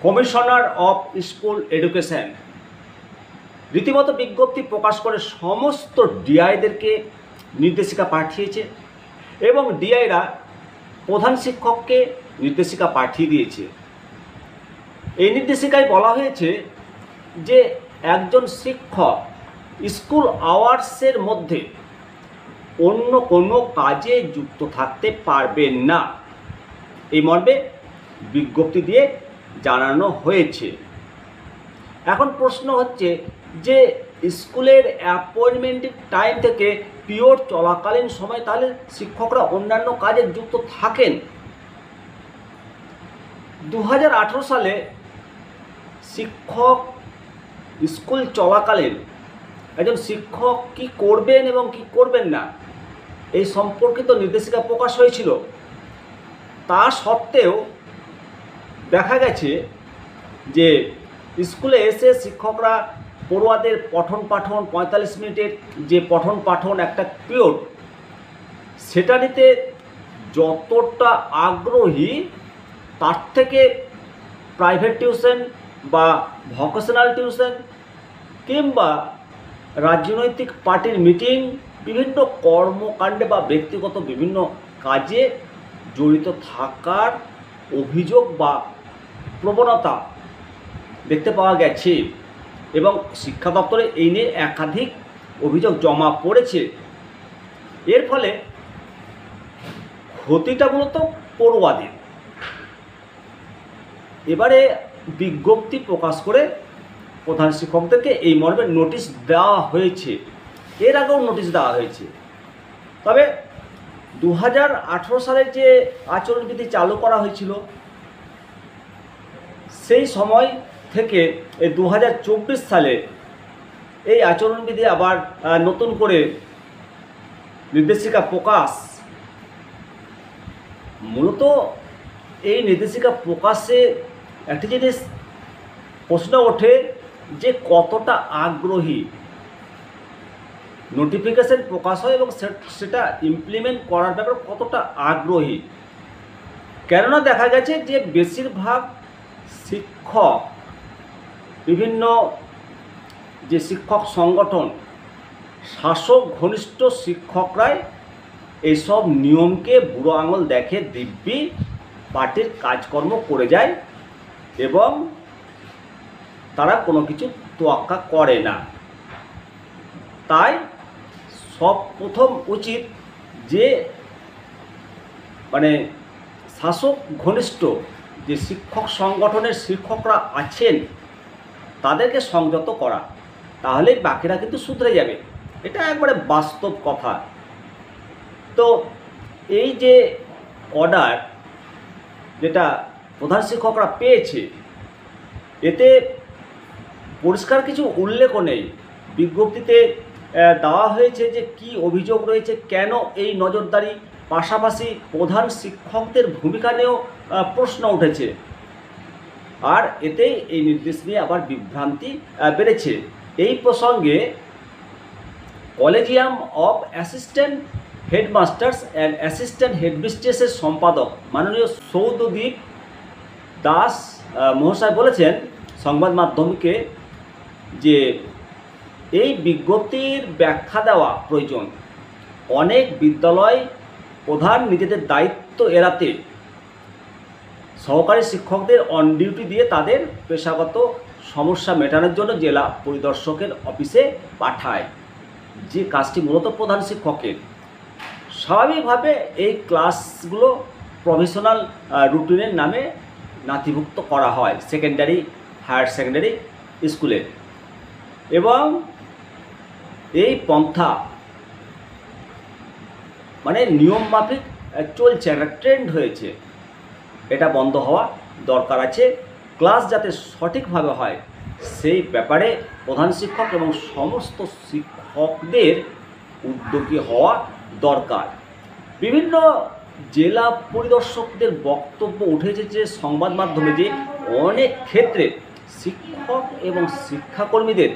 Commissioner of school education রীতিমতো বিজ্ঞপ্তি প্রকাশ করে সমস্ত ডিআইদেরকে নির্দেশিকা পাঠিয়েছে এবং ডিআইরা প্রধান শিক্ষককে নির্দেশিকা পাঠিয়ে দিয়েছে। এই নির্দেশিকায় বলা হয়েছে যে একজন শিক্ষক স্কুল আওয়ার্সের মধ্যে অন্য কোনো কাজে যুক্ত থাকতে পারবেন না, এই মর্মে বিজ্ঞপ্তি দিয়ে জানানো হয়েছে। এখন প্রশ্ন হচ্ছে যে স্কুলের অ্যাপয়েন্টমেন্ট টাইম থেকে পিরিয়ড চলাকালীন সময় তাহলে শিক্ষকরা অন্যান্য কাজে যুক্ত থাকেন। 2018 সালে শিক্ষক স্কুল চলাকালীন একজন শিক্ষক কি করবেন এবং কি করবেন না এই সম্পর্কিত নির্দেশিকা প্রকাশ হয়েছিল। তা সত্ত্বেও দেখা গেছে যে স্কুলে এসে শিক্ষকরা পড়ুয়াদের পঠন পাঠন 45 মিনিটের যে পঠন পাঠন একটা পিরিয়ড, সেটা নিতে যতটা আগ্রহী তার থেকে প্রাইভেট টিউশন বা ভোকেশনাল টিউশন কিংবা রাজনৈতিক পার্টির মিটিং, বিভিন্ন কর্মকাণ্ডে বা ব্যক্তিগত বিভিন্ন কাজে জড়িত থাকার অভিযোগ বা প্রবণতা দেখতে পাওয়া গেছে এবং শিক্ষা দপ্তরে এই নিয়ে একাধিক অভিযোগ জমা পড়েছে। এর ফলে ক্ষতিটা মূলত পড়ুয়াদের। এবারে বিজ্ঞপ্তি প্রকাশ করে প্রধান শিক্ষকদেরকে এই মর্মে নোটিশ দেওয়া হয়েছে। এর আগেও নোটিশ দেওয়া হয়েছে, তবে 2018 সালে যে আচরণবিধি চালু করা হয়েছিল সেই সময় থেকে এই 2024 সালে এই আচরণবিধি আবার নতুন করে নির্দেশিকা প্রকাশ। মূলত এই নির্দেশিকা প্রকাশে একটি জিনিস প্রশ্ন ওঠে যে কতটা আগ্রহী নোটিফিকেশন প্রকাশ হয় এবং সেটা ইমপ্লিমেন্ট করার ব্যাপারে কতটা আগ্রহী। কেননা দেখা গেছে যে বেশিরভাগ শিক্ষক, বিভিন্ন যে শিক্ষক সংগঠন, শাসক ঘনিষ্ঠ শিক্ষকরাই এইসব নিয়মকে বুড়ো আঙুল দেখে দিব্যি পার্টির কাজকর্ম করে যায় এবং তারা কোনো কিছু তোয়াক্কা করে না। তাই সব প্রথম উচিত যে শাসক ঘনিষ্ঠ যে শিক্ষক সংগঠনের শিক্ষকরা আছেন তাদেরকে সংযত করা, তাহলে বাকিরা কিন্তু শুধরে যাবে। এটা একবারে বাস্তব কথা। তো এই যে অর্ডার যেটা প্রধান শিক্ষকরা পেয়েছে, এতে পরিষ্কার কিছু উল্লেখও নেই। বিজ্ঞপ্তিতে দেওয়া হয়েছে যে কি অভিযোগ রয়েছে, কেন এই নজরদারি, পাশাপাশি প্রধান শিক্ষকদের ভূমিকা নিয়েও প্রশ্ন উঠেছে। আর এতেই এই নির্দেশ নিয়ে আবার বিভ্রান্তি বেড়েছে। এই প্রসঙ্গে collegium of assistant headmasters and assistant হেডমিস্ট্রেসের সম্পাদক মাননীয় সৌদদীপ দাস মহাশয় বলেছেন সংবাদ মাধ্যমকে যে এই বিজ্ঞপ্তির ব্যাখ্যা দেওয়া প্রয়োজন। অনেক বিদ্যালয় প্রধান নিজেদের দায়িত্ব এড়াতে সহকারী শিক্ষকদের অন ডিউটি দিয়ে তাদের পেশাগত সমস্যা মেটানোর জন্য জেলা পরিদর্শকের অফিসে পাঠায়, যে কাজটি মূলত প্রধান শিক্ষকের। স্বাভাবিকভাবে এই ক্লাসগুলো প্রফেশনাল রুটিনের নামে নথিভুক্ত করা হয় সেকেন্ডারি, হায়ার সেকেন্ডারি স্কুলে, এবং এই পন্থা নিয়ম মাফিক চলছে, একটা ট্রেন্ড হয়েছে। এটা বন্ধ হওয়া দরকার আছে। ক্লাস যাতে সঠিকভাবে হয় সেই ব্যাপারে প্রধান শিক্ষক এবং সমস্ত শিক্ষকদের উদ্যোগী হওয়া দরকার। বিভিন্ন জেলা পরিদর্শকদের বক্তব্য উঠেছে যে সংবাদ মাধ্যমে যে অনেক ক্ষেত্রে শিক্ষক এবং শিক্ষাকর্মীদের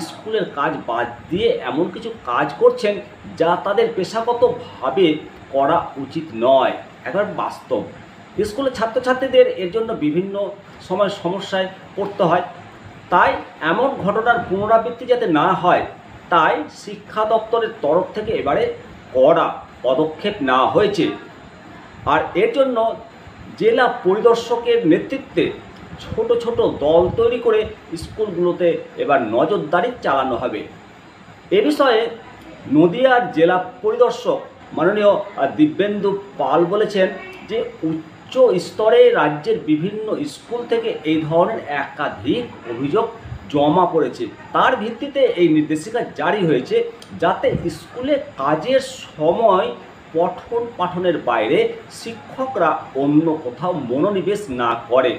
স্কুলের কাজ বাদ দিয়ে এমন কিছু কাজ করছেন যা তাদের পেশাগতভাবে করা উচিত নয়। একবার বাস্তব স্কুলের ছাত্রছাত্রীদের এর জন্য বিভিন্ন সময় সমস্যায় পড়তে হয়। তাই এমন ঘটনার পুনরাবৃত্তি যাতে না হয়, তাই শিক্ষা দপ্তরের তরফ থেকে এবারে কড়া পদক্ষেপ নেওয়া হয়েছে। আর এর জন্য জেলা পরিদর্শকের নেতৃত্বে ছোট ছোট দল তৈরি করে স্কুলগুলোতে এবার নজরদারি চালানো হবে। এ বিষয়ে নদিয়ার জেলা পরিদর্শক মাননীয় দিব্যেন্দু পাল বলেছেন যে উচ্চ স্তরে রাজ্যের বিভিন্ন স্কুল থেকে এই ধরনের একাধিক অভিযোগ জমা পড়েছে। তার ভিত্তিতে এই নির্দেশিকা জারি হয়েছে, যাতে স্কুলে কাজের সময় পঠন পাঠনের বাইরে শিক্ষকরা অন্য কোথাও মনোনিবেশ না করে।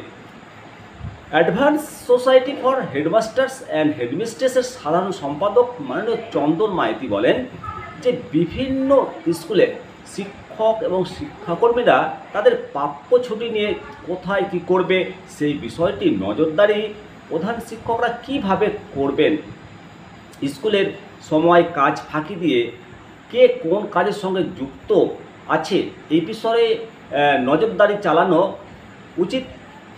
Advance society for headmasters and হেডমিস্ট্রেসের সাধারণ সম্পাদক মাননীয় চন্দন মাইতি বলেন যে বিভিন্ন স্কুলে শিক্ষক এবং শিক্ষাকর্মীরা তাদের প্রাপ্য ছুটি নিয়ে কোথায় কী করবে সেই বিষয়টি নজরদারি প্রধান শিক্ষকরা কিভাবে করবেন, স্কুলের সময় কাজ ফাঁকি দিয়ে কে কোন কাজের সঙ্গে যুক্ত আছে এই বিষয়ে নজরদারি চালানো উচিত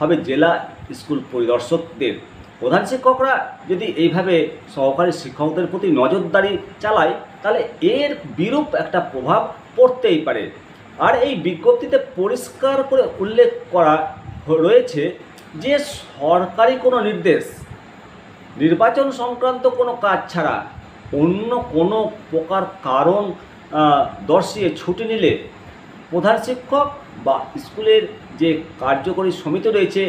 হবে জেলা স্কুল পরিদর্শকদের। প্রধান শিক্ষকরা যদি এইভাবে সহকারী শিক্ষকদের প্রতি নজরদারি চালায়, তাহলে এর বিরূপ একটা প্রভাব পড়তেই পারে। আর এই বিজ্ঞপ্তিতে পরিষ্কার করে উল্লেখ করা রয়েছে যে সরকারি কোনো নির্দেশ, নির্বাচন সংক্রান্ত কোনো কাজ ছাড়া অন্য কোনো প্রকার কারণ দর্শিয়ে ছুটি নিলে প্রধান শিক্ষক বা স্কুলের যে কার্যকরী সমিতি রয়েছে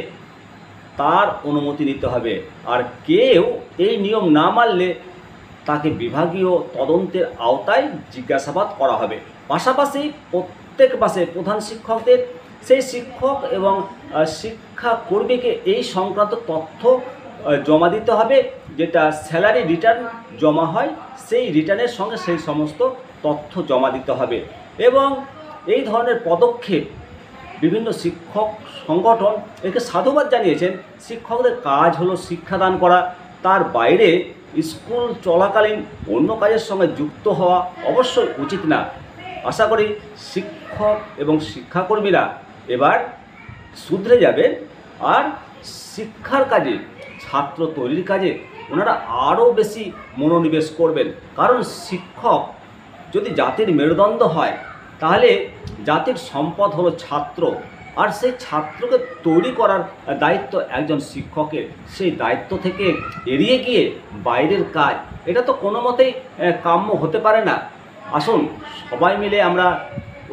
তার অনুমতি নিতে হবে। আর কেউ এই নিয়ম না মানলে তাকে বিভাগীয় তদন্তের আওতায় জিজ্ঞাসাবাদ করা হবে। পাশাপাশি প্রত্যেক মাসে প্রধান শিক্ষকদের সেই শিক্ষক এবং শিক্ষাকর্মীকে এই সংক্রান্ত তথ্য জমা দিতে হবে, যেটা স্যালারি রিটার্ন জমা হয় সেই রিটার্নের সঙ্গে সেই সমস্ত তথ্য জমা দিতে হবে। এবং এই ধরনের পদক্ষেপ বিভিন্ন শিক্ষক সংগঠন একে সাধুবাদ জানিয়েছেন। শিক্ষকদের কাজ হলো শিক্ষাদান করা, তার বাইরে স্কুল চলাকালীন অন্য কাজের সঙ্গে যুক্ত হওয়া অবশ্যই উচিত না। আশা করি শিক্ষক এবং শিক্ষাকর্মীরা এবার শুধরে যাবেন আর শিক্ষার কাজে, ছাত্র তৈরির কাজে ওনারা আরও বেশি মনোনিবেশ করবেন। কারণ শিক্ষক যদি জাতির মেরুদণ্ড হয়, তাহলে জাতির সম্পদ হলো ছাত্র, আর সেই ছাত্রকে তৈরি করার দায়িত্ব একজন শিক্ষকের। সেই দায়িত্ব থেকে এড়িয়ে গিয়ে বাইরের কাজ, এটা তো কোনো মতেই কাম্য হতে পারে না। আসুন সবাই মিলে আমরা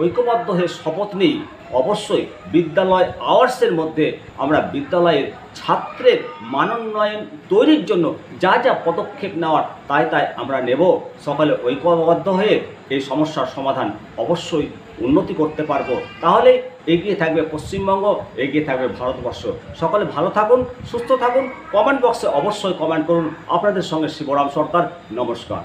ঐক্যবদ্ধ হয়ে শপথ নিই, অবশ্যই বিদ্যালয় আওয়ার্সের মধ্যে আমরা বিদ্যালয়ের ছাত্রের মানোন্নয়ন তৈরির জন্য যা যা পদক্ষেপ নেওয়ার তাই আমরা নেব। সকলে ঐক্যবদ্ধ হয়ে এই সমস্যার সমাধান অবশ্যই উন্নতি করতে পারবো। তাহলে এগিয়ে থাকবে পশ্চিমবঙ্গ, এগিয়ে থাকবে ভারতবর্ষ। সকলে ভালো থাকুন, সুস্থ থাকুন। কমেন্ট বক্সে অবশ্যই কমেন্ট করুন। আপনাদের সঙ্গে শিবরাম সরকার, নমস্কার।